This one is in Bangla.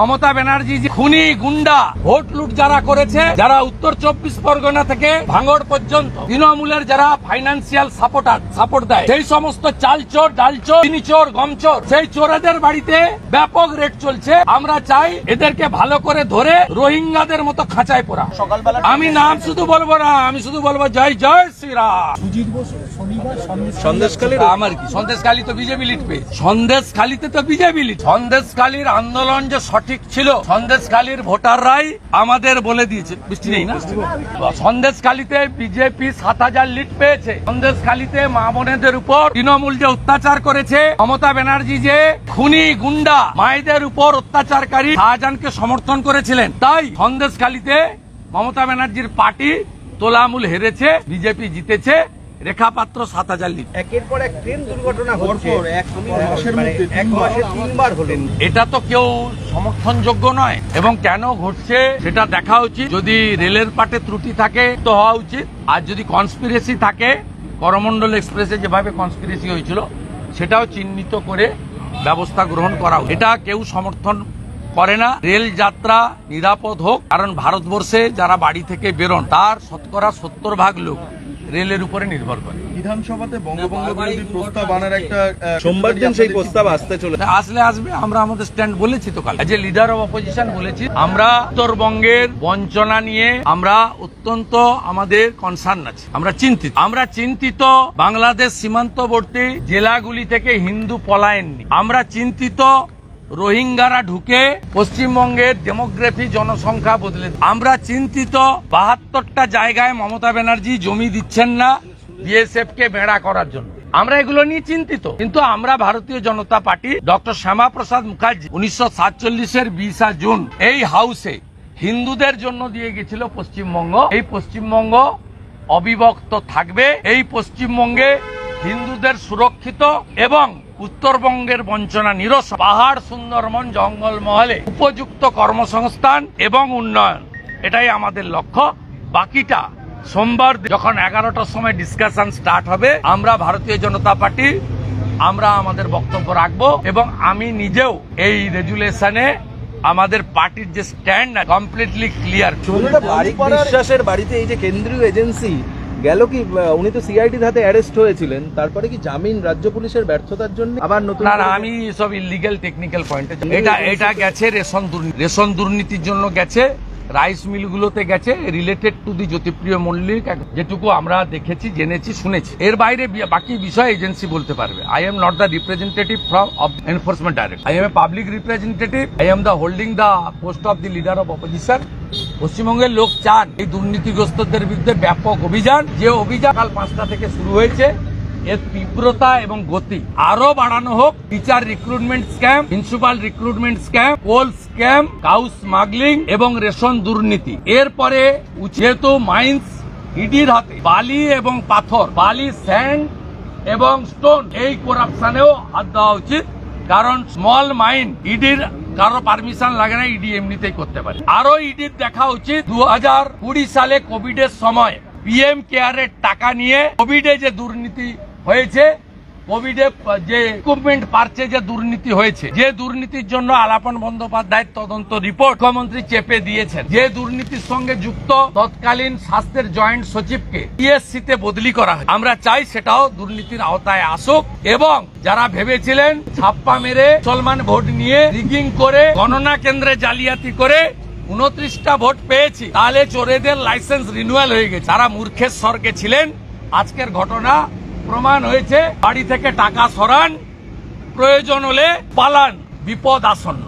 মমতা ব্যানার্জি যে খুনি গুন্ডা ভোট লুট যারা করেছে, যারা উত্তর 24 পরগনা থেকে ভাঙড় পর্যন্ত তৃণমূলের যারা ফাইন্যান্সিয়াল সাপোর্ট দেয়, সেই সমস্ত চাল চোর, ডাল চোর, চিনি চোর, গম চোর, সেই চোরেদের বাড়িতে ব্যাপক রেড চলছে। আমরা চাই এদেরকে ভালো করে ধরে রোহিঙ্গাদের মতো খাঁচায় পড়া। আমি নাম শুধু বলবো না, আমি শুধু বলবো জয় জয় শ্রীরাম। আমার কি সন্দেশখালী তো বিজেপি লিড পেয়েছে, সন্দেশখালীতে তো বিজেপি লিড। সন্দেশখালীর আন্দোলন যে সঠিক ছিল, সন্দেশখালীর ভোটাররাই আমাদের বলে দিয়েছে। বৃষ্টি নেই না, সন্দেশখালীতে বিজেপি 7000 লিড পেয়েছে। সন্দেশখালীতে মা বোনেদের উপর তৃণমূল যে অত্যাচার করেছে, মমতা ব্যানার্জি যে খুনি গুন্ডা মায়েদের উপর অত্যাচারকারী শাহজাহানকে সমর্থন করেছিলেন, তাই সন্দেশখালীতে মমতা ব্যানার্জির পার্টি তোলামূল হেরেছে, বিজেপি জিতেছে। রেখাপাত্র 7000 লিড। একের পর এক ট্রেন দুর্ঘটনা হচ্ছে, এক মাসে 3 বার হলেন। এটা তো কেউ সমর্থনযোগ্য নয়, এবং কেন ঘটছে সেটা দেখা উচিত। যদি রেলের পাটে ত্রুটি থাকে তো হওয়া উচিত, আর যদি কনস্পিরেসি থাকে, করমণ্ডল এক্সপ্রেসে যেভাবে কনস্পিরেসি হয়েছিল সেটাও চিহ্নিত করে ব্যবস্থা গ্রহণ করা উচিত। এটা কেউ সমর্থন করে না। রেল যাত্রা নিরাপদ হোক, কারণ ভারতবর্ষে যারা বাড়ি থেকে বেরোন তার শতকরা 70% লোক রেলের উপরে নির্ভর করে। বিধানসভাতে বঙ্গভঙ্গ বিরোধী প্রস্তাব আনার একটা সোমবার দিন সেই প্রস্তাব আসতে চলেছে। আসবে। আমরা আমাদের স্ট্যান্ড বলেছি তো কাল, যে লিডার অফ অপোজিশন বলেছি, আমরা উত্তরবঙ্গের বঞ্চনা নিয়ে আমরা অত্যন্ত আমাদের কনসার্ন আছে, আমরা চিন্তিত বাংলাদেশ সীমান্তবর্তী জেলাগুলি থেকে হিন্দু পলায়ন নিয়ে, আমরা চিন্তিত রোহিঙ্গারা ঢুকে পশ্চিমবঙ্গের ডেমোগ্রাফি জনসংখ্যা বদলে, আমরা চিন্তিত 72টা জায়গায় মমতা ব্যানার্জি জমি দিচ্ছেন না বিএসএফ কে বেড়া করার জন্য। আমরা এগুলো নিয়ে চিন্তিত, কিন্তু আমরা ভারতীয় জনতা পার্টি ডক্টর শ্যামা প্রসাদ মুখার্জি 1947-এর 20 জুন এই হাউসে হিন্দুদের জন্য দিয়ে গেছিল পশ্চিমবঙ্গ। এই পশ্চিমবঙ্গ অবিভক্ত থাকবে, এই পশ্চিমবঙ্গে হিন্দুদের সুরক্ষিত এবং উত্তরবঙ্গের বঞ্চনা নিরস, পাহাড়, সুন্দরবন, জঙ্গলমহলে উপযুক্ত কর্মসংস্থান এবং উন্নয়ন, এটাই আমাদের লক্ষ্য। বাকিটা সোমবার যখন 11টার সময় ডিসকাশন স্টার্ট হবে, আমরা ভারতীয় জনতা পার্টি আমরা আমাদের বক্তব্য রাখবো, এবং আমি নিজেও এই রেজুলেশনে আমাদের পার্টির যে স্ট্যান্ড কমপ্লিটলি ক্লিয়ার। বিশ্বাসের বাড়িতে এই যে কেন্দ্রীয় এজেন্সি গেল, কি উনি তো সিআইডির হাতে অ্যারেস্ট হয়েছিলেন, তারপরে কি জামিন রাজ্য পুলিশের ব্যর্থতার জন্য আবার নতুন? না, আমি সব ইলিগাল টেকনিক্যাল পয়েন্টে, এটা গেছে রেশন দুর্নীতির জন্য গেছে, রাইস মিলগুলোতে গেছে, related to the Jyotipriya Mallick, যেটুকু আমরা দেখেছি, জেনেছি, শুনেছি। এর বাইরে বাকি বিষয় এজেন্সি বলতে পারবে। I am not the representative from enforcement director, I M a public representative, I am the holding the post of the leader of opposition. পশ্চিমবঙ্গের লোক চান এই দুর্নীতিগ্রস্তদের বিরুদ্ধে ব্যাপক অভিযান, যে অভিযান কাল 5টা থেকে শুরু হয়েছে, এর তীব্রতা এবং গতি আরো বাড়ানো হোক। Teacher recruitment scam, principal recruitment scam, coal scam, cow smuggling এবং রেশন দুর্নীতি। এরপরে যেহেতু মাইন্স ইডির হাতে, বালি এবং পাথর, বালি, স্যান্ড এবং স্টোন, এই করাপশনেও হাত দেওয়া উচিত, কারণ স্মল মাইন ইডির কারো পারমিশন লাগে না, ইডি এমনিতেই করতে পারে। আরো ইডির দেখা উচিত 2020 সালে কোভিডের সময় পিএম কেয়ারের টাকা নিয়ে কোভিডে যে দুর্নীতি হয়েছে, কোভিডে যে ইকুইপমেন্ট পার্চে যে দুর্নীতি হয়েছে, যে দুর্নীতির জন্য আলাপন বন্দ্যোপাধ্যায়ের তদন্ত রিপোর্ট মুখ্যমন্ত্রী চেপে দিয়েছেন, যে দুর্নীতির সঙ্গে যুক্ত তৎকালীন স্বাস্থ্যের জয়েন্ট সচিবকে টিএসসিতে বদলি করা হয়, আমরা চাই সেটাও দুর্নীতির আওতায় আসুক। এবং যারা ভেবেছিলেন ছাপ্পা মেরে মুসলমান ভোট নিয়ে রিগিং করে গণনা কেন্দ্রে জালিয়াতি করে 29টা ভোট পেয়েছি, তাহলে চোরেদের লাইসেন্স রিনিউয়াল হয়ে গেছে, তারা মূর্খের স্বর্গে ছিলেন। আজকের ঘটনা প্রমাণ হয়েছে, বাড়ি থেকে টাকা সরান, প্রয়োজন হলে পালান, বিপদ আসন্ন।